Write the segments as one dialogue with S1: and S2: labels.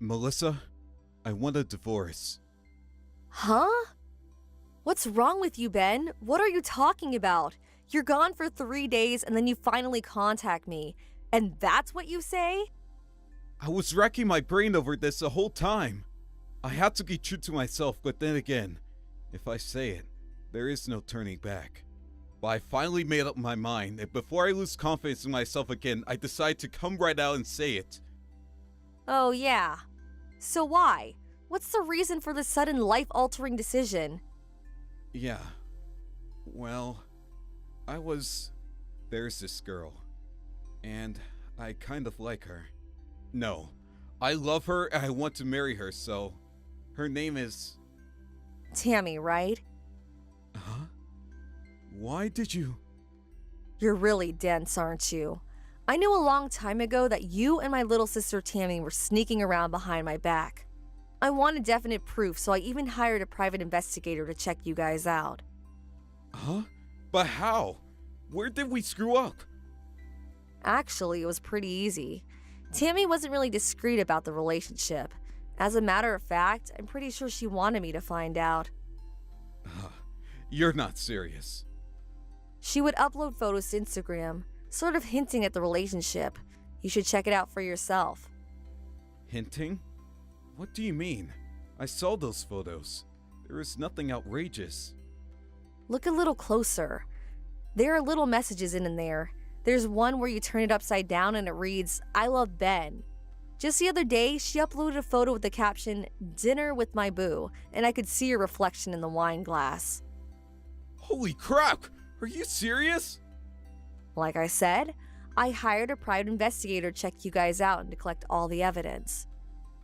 S1: Melissa, I want a divorce.
S2: Huh? What's wrong with you, Ben? What are you talking about? You're gone for 3 days and then you finally contact me. And that's what you say?
S1: I was racking my brain over this the whole time. I had to be true to myself, but then again, if I say it, there is no turning back. But I finally made up my mind, and before I lose confidence in myself again, I decided to come right out and say it.
S2: Oh, yeah. So why? What's the reason for this sudden life-altering decision?
S1: Yeah. Well, there's this girl. And I kind of like her. No, I love her and I want to marry her, so her name is...
S2: Tammy, right?
S1: Huh? Why did you...
S2: You're really dense, aren't you? I knew a long time ago that you and my little sister Tammy were sneaking around behind my back. I wanted definite proof, so I even hired a private investigator to check you guys out.
S1: Huh? But how? Where did we screw up?
S2: Actually, it was pretty easy. Tammy wasn't really discreet about the relationship. As a matter of fact, I'm pretty sure she wanted me to find out.
S1: You're not serious.
S2: She would upload photos to Instagram, sort of hinting at the relationship. You should check it out for yourself.
S1: Hinting? What do you mean? I saw those photos. There is nothing outrageous.
S2: Look a little closer. There are little messages in there. There's one where you turn it upside down and it reads, "I love Ben." Just the other day, she uploaded a photo with the caption, "Dinner with my boo," and I could see her reflection in the wine glass.
S1: Holy crap! Are you serious?
S2: Like I said, I hired a private investigator to check you guys out and to collect all the evidence.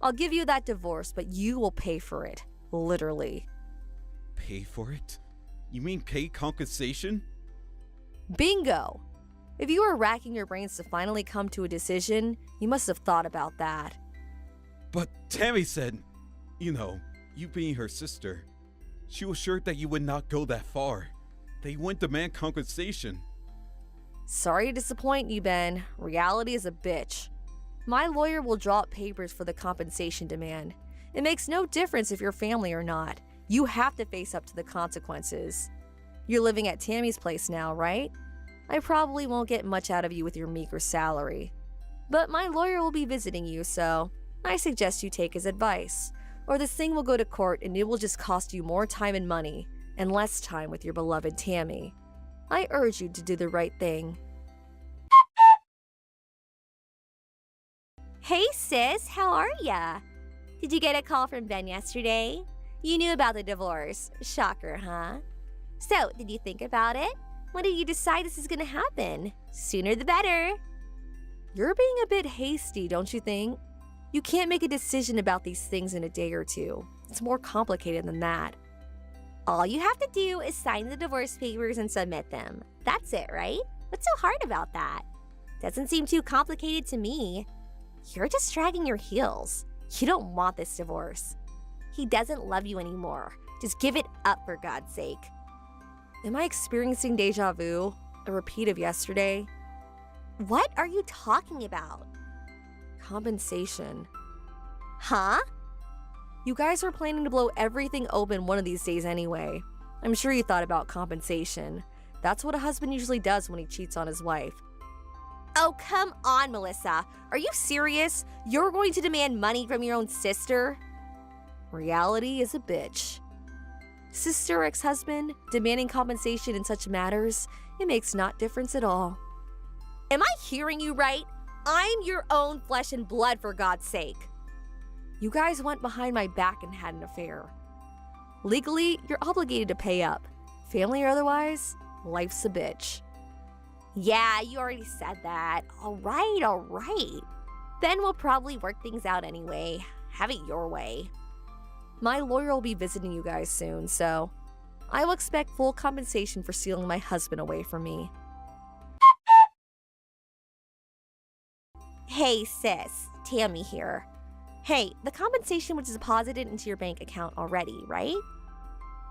S2: I'll give you that divorce, but you will pay for it. Literally.
S1: Pay for it? You mean pay compensation?
S2: Bingo! If you were racking your brains to finally come to a decision, you must have thought about that.
S1: But Tammy said, you being her sister, she was sure that you would not go that far. They wouldn't demand compensation.
S2: Sorry to disappoint you, Ben. Reality is a bitch. My lawyer will draw up papers for the compensation demand. It makes no difference if you're family or not. You have to face up to the consequences. You're living at Tammy's place now, right? I probably won't get much out of you with your meager salary. But my lawyer will be visiting you, so I suggest you take his advice. Or this thing will go to court and it will just cost you more time and money, and less time with your beloved Tammy. I urge you to do the right thing.
S3: Hey sis, how are ya? Did you get a call from Ben yesterday? You knew about the divorce. Shocker, huh? So, did you think about it? When did you decide this is gonna happen? Sooner the better.
S2: You're being a bit hasty, don't you think? You can't make a decision about these things in a day or two. It's more complicated than that.
S3: All you have to do is sign the divorce papers and submit them. That's it, right? What's so hard about that? Doesn't seem too complicated to me. You're just dragging your heels. You don't want this divorce. He doesn't love you anymore. Just give it up for God's sake.
S2: Am I experiencing deja vu? A repeat of yesterday?
S3: What are you talking about?
S2: Compensation.
S3: Huh?
S2: You guys are planning to blow everything open one of these days anyway. I'm sure you thought about compensation. That's what a husband usually does when he cheats on his wife.
S3: Oh, come on, Melissa. Are you serious? You're going to demand money from your own sister?
S2: Reality is a bitch. Sister or ex-husband, demanding compensation in such matters, it makes not difference at all.
S3: Am I hearing you right? I'm your own flesh and blood, for God's sake.
S2: You guys went behind my back and had an affair. Legally, you're obligated to pay up. Family or otherwise, life's a bitch.
S3: Yeah, you already said that. All right. Ben will probably work things out anyway. Have it your way.
S2: My lawyer will be visiting you guys soon, so I will expect full compensation for stealing my husband away from me.
S3: Hey sis, Tammy here. Hey, the compensation was deposited into your bank account already, right?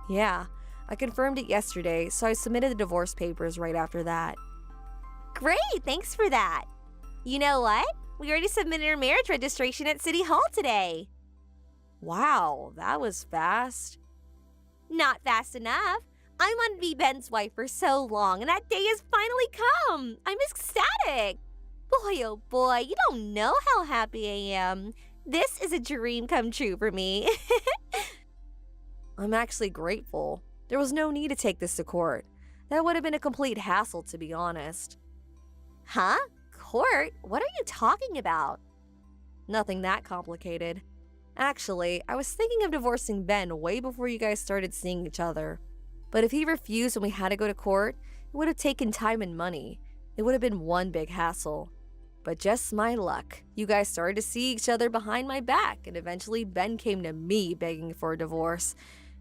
S2: Yeah, I confirmed it yesterday, so I submitted the divorce papers right after that.
S3: Great, thanks for that. You know what? We already submitted our marriage registration at City Hall today.
S2: Wow, that was fast.
S3: Not fast enough. I wanted to be Ben's wife for so long, and that day has finally come. I'm ecstatic. Boy, oh boy, you don't know how happy I am. This is a dream come true for me.
S2: I'm actually grateful. There was no need to take this to court. That would have been a complete hassle, to be honest.
S3: Huh? Court? What are you talking about?
S2: Nothing that complicated. Actually, I was thinking of divorcing Ben way before you guys started seeing each other. But if he refused when we had to go to court, it would have taken time and money. It would have been one big hassle. But just my luck, you guys started to see each other behind my back, and eventually Ben came to me begging for a divorce.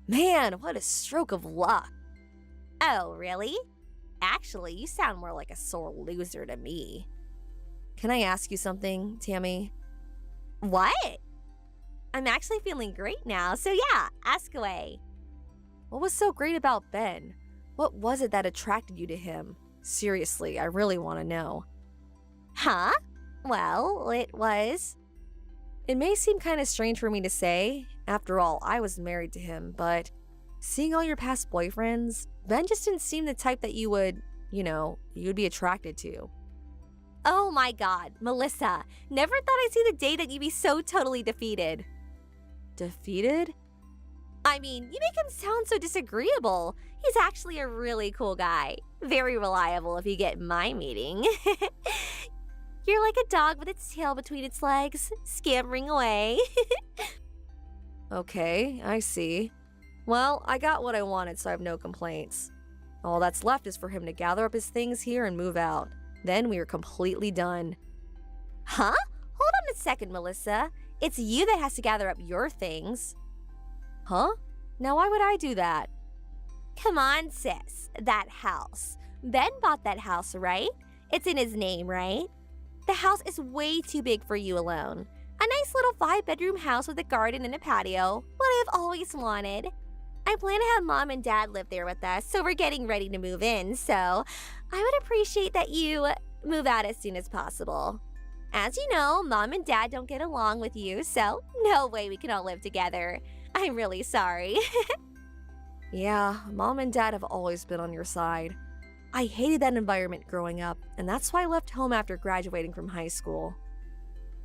S2: Man, what a stroke of luck.
S3: Oh, really? Actually, you sound more like a sore loser to me.
S2: Can I ask you something, Tammy?
S3: What? I'm actually feeling great now, so yeah, ask away.
S2: What was so great about Ben? What was it that attracted you to him? Seriously, I really want to know.
S3: Huh? Well, it was...
S2: It may seem kind of strange for me to say. After all, I was married to him, but seeing all your past boyfriends, Ben just didn't seem the type that you would be attracted to.
S3: Oh my god, Melissa, never thought I'd see the day that you'd be so totally defeated.
S2: Defeated?
S3: I mean, you make him sound so disagreeable. He's actually a really cool guy. Very reliable if you get my meaning. You're like a dog with its tail between its legs, scampering away.
S2: Okay, I see. Well, I got what I wanted, so I have no complaints. All that's left is for him to gather up his things here and move out. Then we are completely done.
S3: Huh? Hold on a second, Melissa. It's you that has to gather up your things.
S2: Huh? Now why would I do that?
S3: Come on, sis. That house. Ben bought that house, right? It's in his name, right? The house is way too big for you alone. A nice little 5-bedroom house with a garden and a patio. What I've always wanted. I plan to have Mom and Dad live there with us, so we're getting ready to move in, so I would appreciate that you move out as soon as possible. As you know, Mom and Dad don't get along with you, so no way we can all live together. I'm really sorry.
S2: Yeah, Mom and Dad have always been on your side. I hated that environment growing up, and that's why I left home after graduating from high school.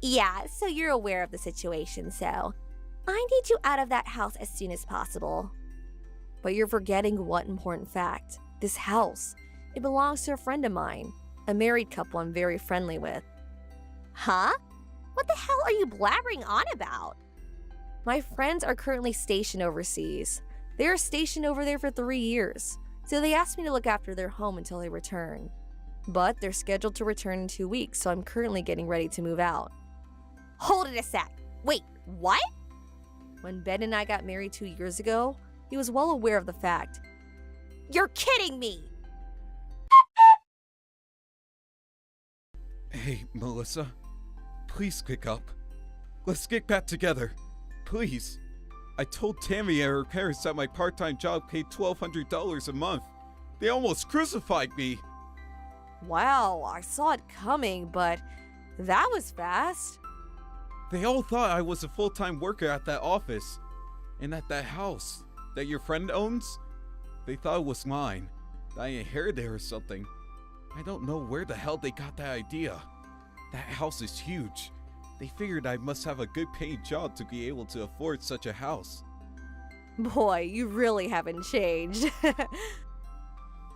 S3: Yeah, so you're aware of the situation, so I need you out of that house as soon as possible.
S2: But you're forgetting one important fact. This house, it belongs to a friend of mine, a married couple I'm very friendly with.
S3: Huh? What the hell are you blabbering on about?
S2: My friends are currently stationed overseas. They are stationed over there for 3 years, so they asked me to look after their home until they return. But they're scheduled to return in 2 weeks, so I'm currently getting ready to move out.
S3: Hold it a sec. Wait, what?
S2: When Ben and I got married 2 years ago, he was well aware of the fact.
S3: You're kidding me!
S1: Hey, Melissa. Please pick up. Let's get back together. Please. I told Tammy and her parents that my part-time job paid $1,200 a month. They almost crucified me.
S2: Wow, I saw it coming, but that was fast.
S1: They all thought I was a full-time worker at that office. And at that house that your friend owns. They thought it was mine. That I inherited or something. I don't know where the hell they got that idea. That house is huge. They figured I must have a good paying job to be able to afford such a house.
S2: Boy, you really haven't changed.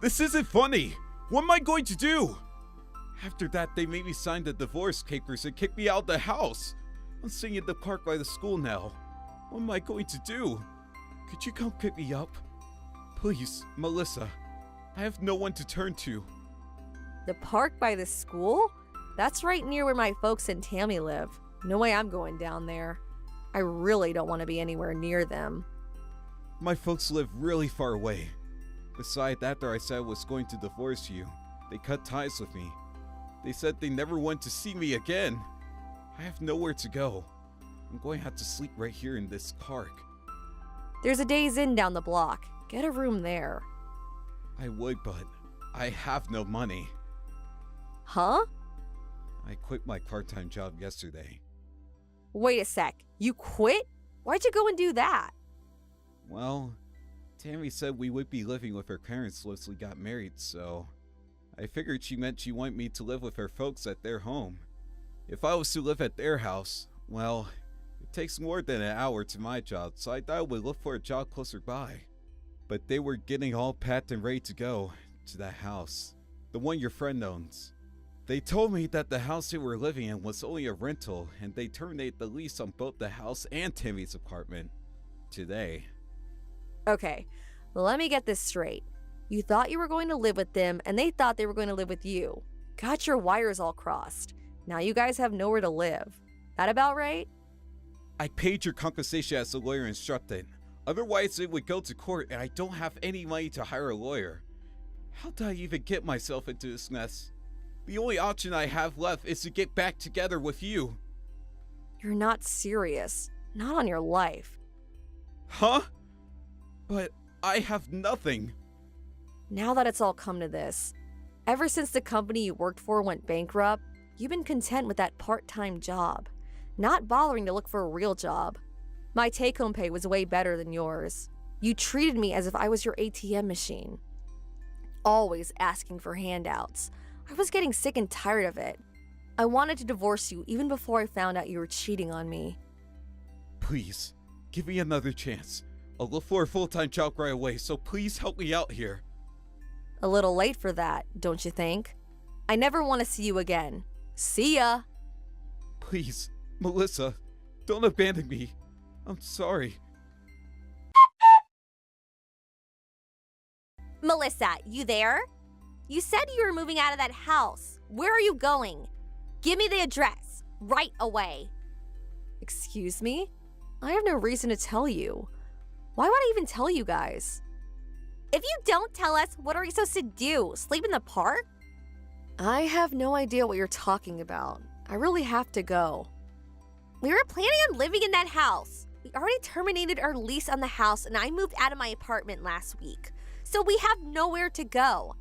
S1: This isn't funny! What am I going to do? After that, they made me sign the divorce papers and kicked me out of the house. I'm staying in the park by the school now. What am I going to do? Could you come pick me up? Please, Melissa. I have no one to turn to.
S2: The park by the school? That's right near where my folks and Tammy live. No way I'm going down there. I really don't want to be anywhere near them.
S1: My folks live really far away. Besides, after I said I was going to divorce you, they cut ties with me. They said they never want to see me again. I have nowhere to go. I'm going to have to sleep right here in this park.
S2: There's a Days Inn down the block. Get a room there.
S1: I would, but I have no money.
S2: Huh?
S1: I quit my part-time job yesterday.
S2: Wait a sec. You quit? Why'd you go and do that?
S1: Well, Tammy said we would be living with her parents once we got married, so I figured she meant she wanted me to live with her folks at their home. If I was to live at their house, well, it takes more than an hour to my job, so I thought I would look for a job closer by. But they were getting all packed and ready to go to that house, the one your friend owns. They told me that the house they were living in was only a rental, and they terminated the lease on both the house and Timmy's apartment today.
S2: Okay, let me get this straight. You thought you were going to live with them, and they thought they were going to live with you. Got your wires all crossed. Now you guys have nowhere to live. That about right?
S1: I paid your compensation as the lawyer instructed. Otherwise, it would go to court, and I don't have any money to hire a lawyer. How did I even get myself into this mess? The only option I have left is to get back together with you.
S2: You're not serious. Not on your life.
S1: Huh? But I have nothing.
S2: Now that it's all come to this, ever since the company you worked for went bankrupt, you've been content with that part-time job, not bothering to look for a real job. My take-home pay was way better than yours. You treated me as if I was your ATM machine. Always asking for handouts. I was getting sick and tired of it. I wanted to divorce you even before I found out you were cheating on me.
S1: Please, give me another chance. I'll look for a full-time job right away, so please help me out here.
S2: A little late for that, don't you think? I never want to see you again. See ya!
S1: Please, Melissa, don't abandon me. I'm sorry.
S3: Melissa, you there? You said you were moving out of that house. Where are you going? Give me the address right away.
S2: Excuse me? I have no reason to tell you. Why would I even tell you guys?
S3: If you don't tell us, what are we supposed to do? Sleep in the park?
S2: I have no idea what you're talking about. I really have to go.
S3: We were planning on living in that house. We already terminated our lease on the house and I moved out of my apartment last week. So we have nowhere to go.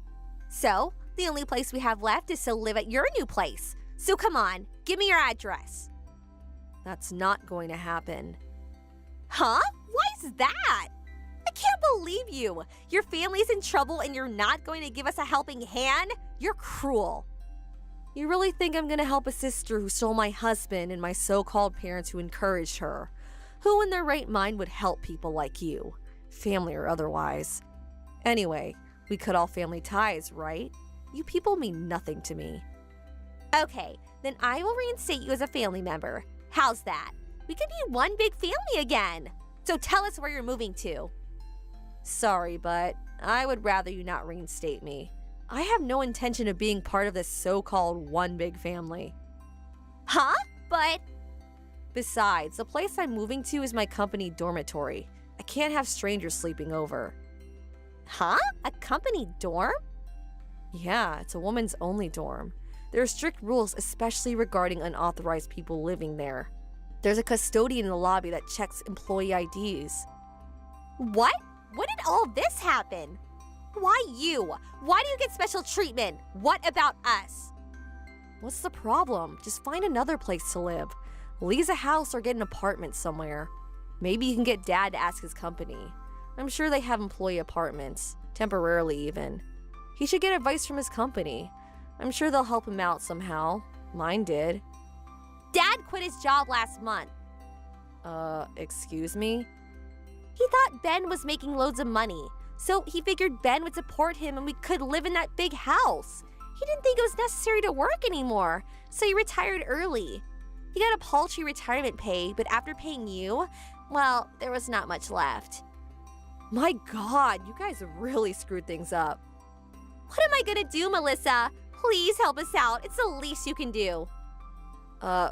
S3: So the only place we have left is to live at your new place. So come on, give me your address.
S2: That's not going to happen.
S3: Huh? Why is that? I can't believe you. Your family's in trouble and you're not going to give us a helping hand? You're cruel.
S2: You really think I'm going to help a sister who stole my husband and my so-called parents who encouraged her? Who in their right mind would help people like you? Family or otherwise. Anyway, we cut all family ties, right? You people mean nothing to me.
S3: Okay, then I will reinstate you as a family member. How's that? We could be one big family again. So tell us where you're moving to.
S2: Sorry, but I would rather you not reinstate me. I have no intention of being part of this so-called one big family.
S3: Huh? But...
S2: Besides, the place I'm moving to is my company dormitory. I can't have strangers sleeping over.
S3: Huh? A company dorm?
S2: Yeah, it's a woman's only dorm. There are strict rules, especially regarding unauthorized people living there. There's a custodian in the lobby that checks employee IDs.
S3: What? When did all this happen? Why you? Why do you get special treatment? What about us?
S2: What's the problem? Just find another place to live. Lease a house or get an apartment somewhere. Maybe you can get Dad to ask his company. I'm sure they have employee apartments, temporarily even. He should get advice from his company. I'm sure they'll help him out somehow. Mine did.
S3: Dad quit his job last month.
S2: Excuse me?
S3: He thought Ben was making loads of money, so he figured Ben would support him and we could live in that big house. He didn't think it was necessary to work anymore, so he retired early. He got a paltry retirement pay, but after paying you, well, there was not much left.
S2: My God, you guys really screwed things up.
S3: What am I gonna do, Melissa? Please help us out. It's the least you can do.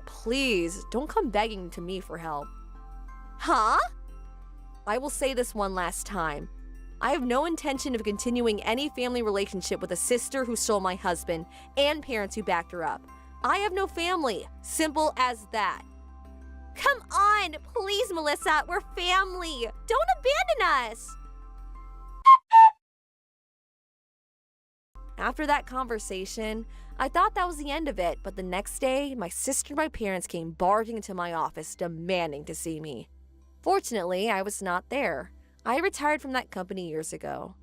S2: Please, don't come begging to me for help.
S3: Huh?
S2: I will say this one last time. I have no intention of continuing any family relationship with a sister who stole my husband and parents who backed her up. I have no family. Simple as that.
S3: Come on, please, Melissa. We're family. Don't abandon us.
S2: After that conversation, I thought that was the end of it, but the next day, my sister and my parents came barging into my office demanding to see me. Fortunately, I was not there. I retired from that company years ago.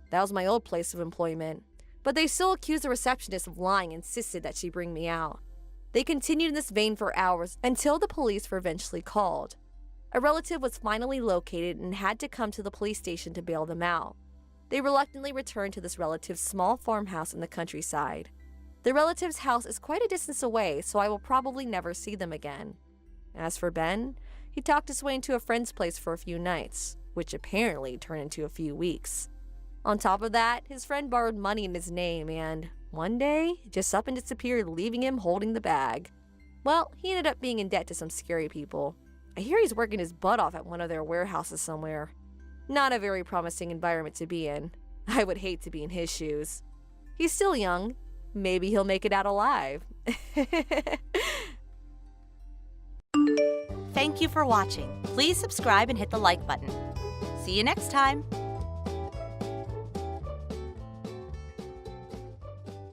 S2: That was my old place of employment, but they still accused the receptionist of lying and insisted that she bring me out. They continued in this vein for hours until the police were eventually called. A relative was finally located and had to come to the police station to bail them out. They reluctantly returned to this relative's small farmhouse in the countryside. The relative's house is quite a distance away, so I will probably never see them again. As for Ben, he talked his way into a friend's place for a few nights, which apparently turned into a few weeks. On top of that, his friend borrowed money in his name and, one day, just up and disappeared, leaving him holding the bag. Well, he ended up being in debt to some scary people. I hear he's working his butt off at one of their warehouses somewhere. Not a very promising environment to be in. I would hate to be in his shoes. He's still young. Maybe he'll make it out alive.
S4: Thank you for watching. Please subscribe and hit the like button. See you next time.